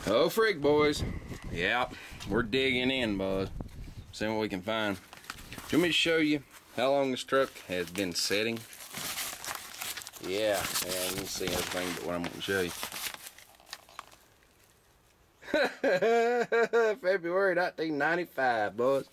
Oh, frig, boys. Yep, we're digging in, boys. Seeing what we can find. Do you want me to show you how long this truck has been sitting? Yeah, you can see everything but what I'm going to show you. February 1995, boys.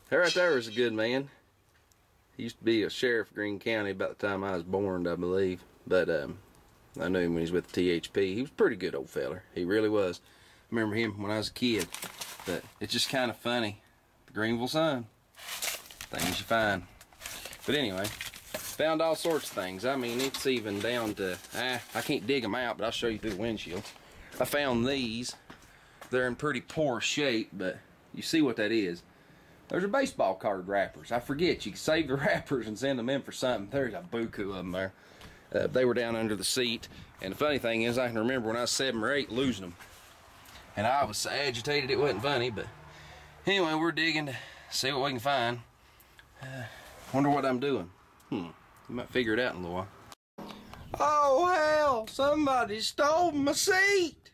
That right there was a good man. He used to be a sheriff of Greene County about the time I was born, I believe. But I knew him when he was with the THP. He was a pretty good old feller. He really was. I remember him when I was a kid. But it's just kind of funny. The Greenville Sun. Things you find. But anyway, found all sorts of things. I mean, it's even down to, I can't dig them out, but I'll show you through the windshield. I found these. They're in pretty poor shape, but you see what that is. Those are baseball card wrappers. I forget, you can save the wrappers and send them in for something. There's a buku of them there. They were down under the seat, and the funny thing is I can remember when I was 7 or 8 losing them, and I was so agitated it wasn't funny. But anyway, we're digging to see what we can find. Wonder what I'm doing. You might figure it out in a little while. Oh hell, somebody stole my seat.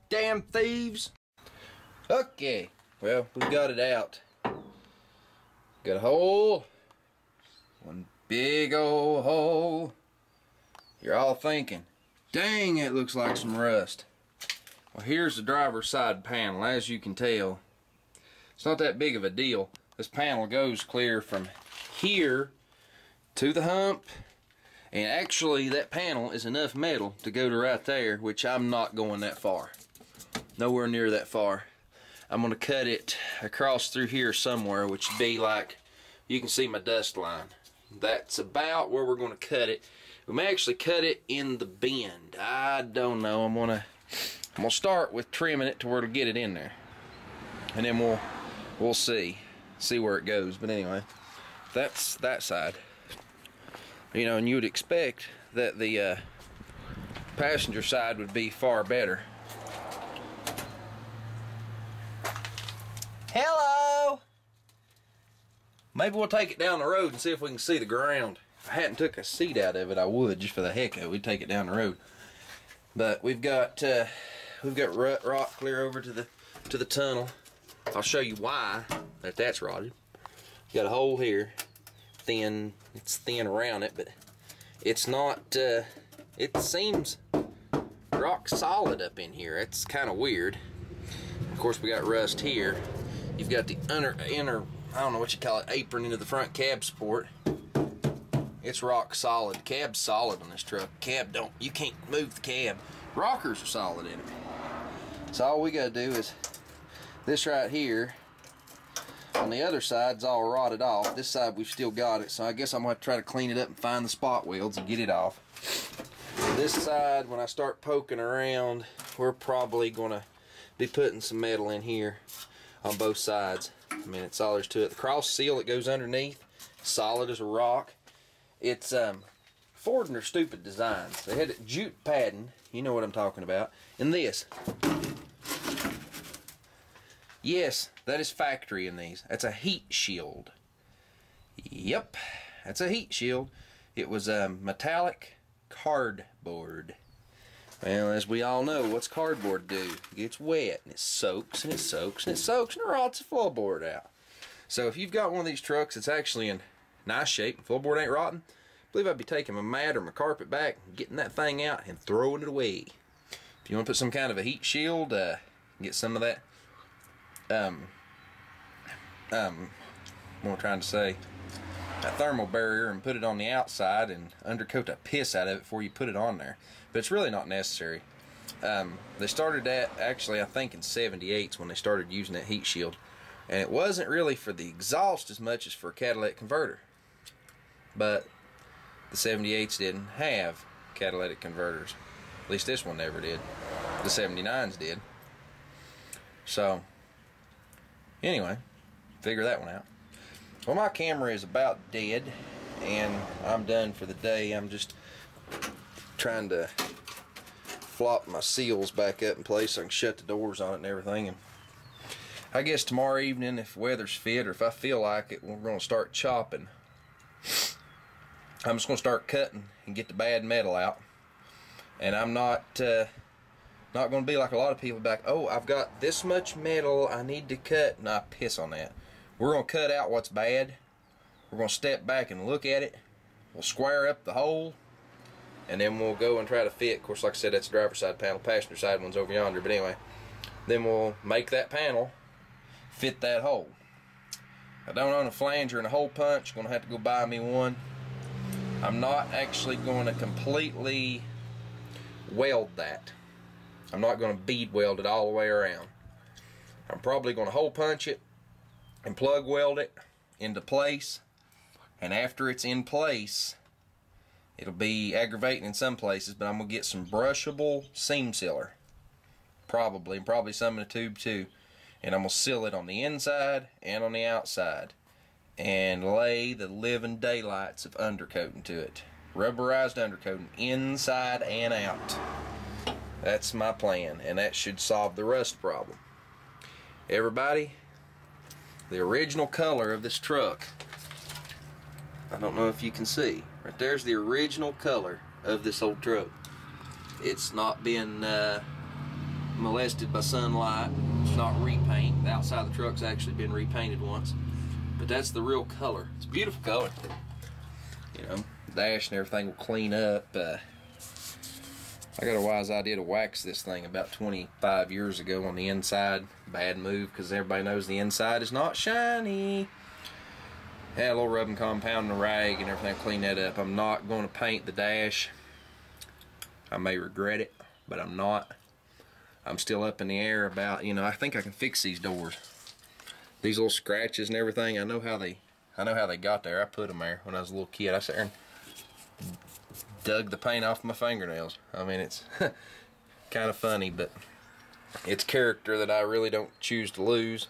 Damn thieves. Okay, well, we got it out. Got a hole, one big old hole. You're all thinking, dang, it looks like some rust. Well, here's the driver's side panel. As you can tell, it's not that big of a deal. This panel goes clear from here to the hump, and actually that panel is enough metal to go to right there, which I'm not going that far. Nowhere near that far. I'm going to cut it across through here somewhere, which would be like, you can see my dust line. That's about where we're going to cut it. We may actually cut it in the bend. I don't know. I'm gonna start with trimming it to where to get it in there, and then we'll see where it goes. But anyway, that's that side. You know, and you would expect that the passenger side would be far better. Hello. Maybe we'll take it down the road and see if we can see the ground. If I hadn't took a seat out of it, I would, just for the heck of it. We'd take it down the road. But we've got rock clear over to the tunnel. I'll show you why that's rotted. Got a hole here, thin. It's thin around it, but it's not. It seems rock solid up in here. It's kind of weird. Of course, we got rust here. You've got the inner, I don't know what you call it, apron into the front cab support. It's rock solid. Cab's solid on this truck. You can't move the cab. Rockers are solid in it. So all we gotta do is this right here. On the other side's all rotted off. This side we've still got it, so I guess I'm gonna have to try to clean it up and find the spot welds and get it off. This side, when I start poking around, we're probably gonna be putting some metal in here on both sides. I mean, it's all there's to it. The cross seal that goes underneath, solid as a rock. It's Ford and their stupid designs. They had jute padding, you know what I'm talking about, and this. Yes, that is factory in these. That's a heat shield. Yep, that's a heat shield. It was metallic cardboard. Well, as we all know, what's cardboard do? It gets wet and it soaks and it soaks and it soaks and it rots the floorboard out. So if you've got one of these trucks that's actually in nice shape and floorboard ain't rotten, I believe I'd be taking my mat or my carpet back, getting that thing out and throwing it away. If you want to put some kind of a heat shield, get some of that, what am I trying to say, a thermal barrier, and put it on the outside and undercoat the piss out of it before you put it on there. But it's really not necessary. They started that actually I think in '78 when they started using that heat shield, and it wasn't really for the exhaust as much as for a catalytic converter. But the '78s didn't have catalytic converters. At least this one never did. The '79s did. So anyway, figure that one out. Well, my camera is about dead, and I'm done for the day. I'm just trying to flop my seals back up in place so I can shut the doors on it and everything. And I guess tomorrow evening, if weather's fit or if I feel like it, we're going to start chopping. I'm just going to start cutting and get the bad metal out. And I'm not Not going to be like a lot of people back, oh, I've got this much metal I need to cut. Nah, piss on that. We're going to cut out what's bad. We're going to step back and look at it. We'll square up the hole, and then we'll go and try to fit. Of course, like I said, that's the driver's side panel. Passenger side one's over yonder. But anyway, then we'll make that panel fit that hole. I don't own a flanger and a hole punch. Going to have to go buy me one. I'm not actually going to completely weld that. I'm not going to bead weld it all the way around. I'm probably going to hole punch it and plug weld it into place. And after it's in place, it'll be aggravating in some places, but I'm going to get some brushable seam sealer. Probably some in the tube too. And I'm going to seal it on the inside and on the outside. And lay the living daylights of undercoating to it. Rubberized undercoating inside and out. That's my plan, and that should solve the rust problem. Everybody, the original color of this truck, I don't know if you can see, right there's the original color of this old truck. It's not been molested by sunlight. It's not repaint. The outside of the truck's actually been repainted once, but that's the real color. It's a beautiful color. You know, dash and everything will clean up. I got a wise idea to wax this thing about 25 years ago on the inside. Bad move, because everybody knows the inside is not shiny. Had a little rubbing compound and a rag and everything, clean that up. I'm not going to paint the dash. I may regret it, but I'm not. I'm still up in the air about, you know, I think I can fix these doors. These little scratches and everything, I know how they got there. I put them there when I was a little kid. I sat there and dug the paint off my fingernails. I mean, it's kind of funny, but it's character that I really don't choose to lose.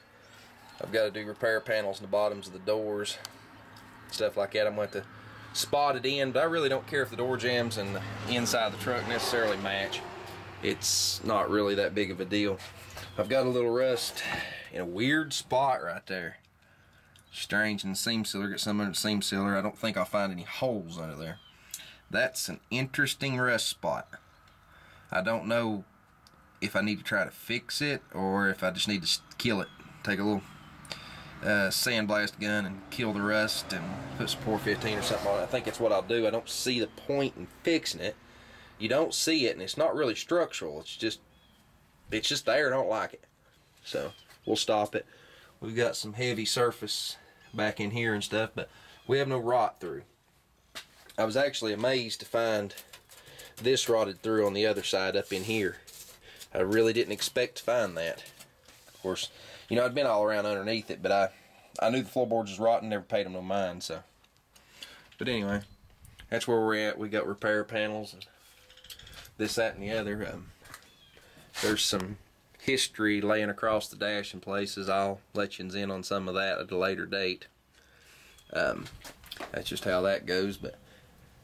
I've got to do repair panels in the bottoms of the doors, stuff like that. I'm going to have to spot it in, but I really don't care if the door jambs and the inside of the truck necessarily match. It's not really that big of a deal. I've got a little rust in a weird spot right there. Strange in the seam sealer. Get some under the seam sealer. I don't think I'll find any holes under there. That's an interesting rust spot. I don't know if I need to try to fix it or if I just need to kill it. Take a little sandblast gun and kill the rust and put some 415 or something on it. I think that's what I'll do. I don't see the point in fixing it. You don't see it, and it's not really structural. It's just there. I don't like it. So we'll stop it. We've got some heavy surface back in here and stuff, but we have no rot through. I was actually amazed to find this rotted through on the other side up in here. I really didn't expect to find that. Of course, you know, I'd been all around underneath it, but I knew the floorboards was rotten, never paid them no mind, so. But anyway, that's where we're at. We got repair panels and this, that, and the other. There's some history laying across the dash in places. I'll let you in on some of that at a later date. That's just how that goes, but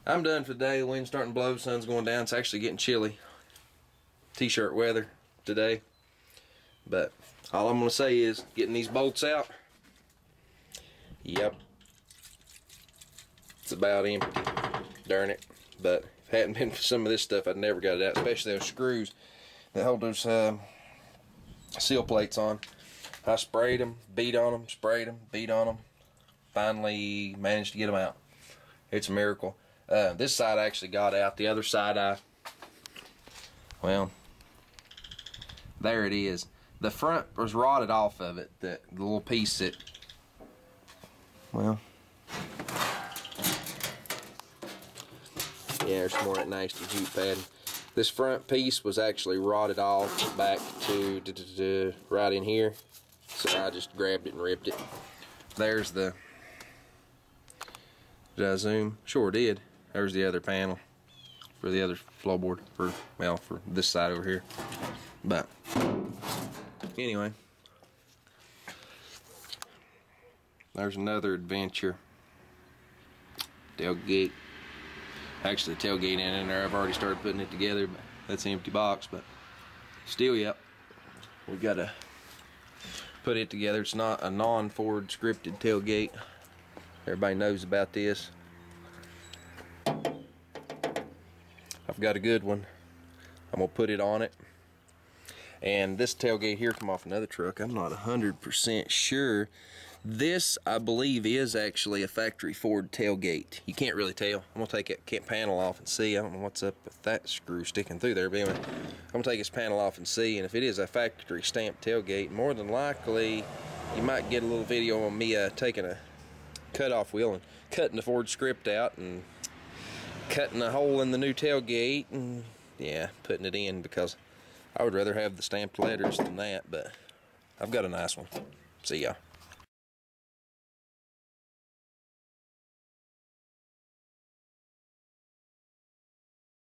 I'm done for the day. The wind's starting to blow, the sun's going down. It's actually getting chilly. T-shirt weather today. But all I'm going to say is getting these bolts out. Yep. It's about empty. Darn it. But if it hadn't been for some of this stuff, I'd never got it out. Especially those screws that hold those seal plates on. I sprayed them, beat on them, sprayed them, beat on them. Finally managed to get them out. It's a miracle. This side I actually got out. The other side well, there it is. The front was rotted off of it. The little piece that, well, yeah, there's some more of that nasty jute padding. This front piece was actually rotted off back to right in here. So I just grabbed it and ripped it. There's the, did I zoom? Sure did. There's the other panel for the other floorboard, for this side over here. But anyway, there's another adventure. Tailgate. Actually, the tailgate in there. I've already started putting it together, but that's an empty box. But still, yep, we got to put it together. It's not a non-Ford scripted tailgate. Everybody knows about this. I've got a good one. I'm gonna put it on it, And this tailgate here come off another truck. I'm not 100% sure. This, I believe, is actually a factory Ford tailgate. You can't really tell. I'm gonna take that panel off and see. I don't know what's up with that screw sticking through there, but anyway, I'm gonna take this panel off and see. And if it is a factory stamped tailgate, more than likely, you might get a little video on me taking a cut-off wheel and cutting the Ford script out and cutting a hole in the new tailgate and, yeah, putting it in, because I would rather have the stamped letters than that, but I've got a nice one. See ya.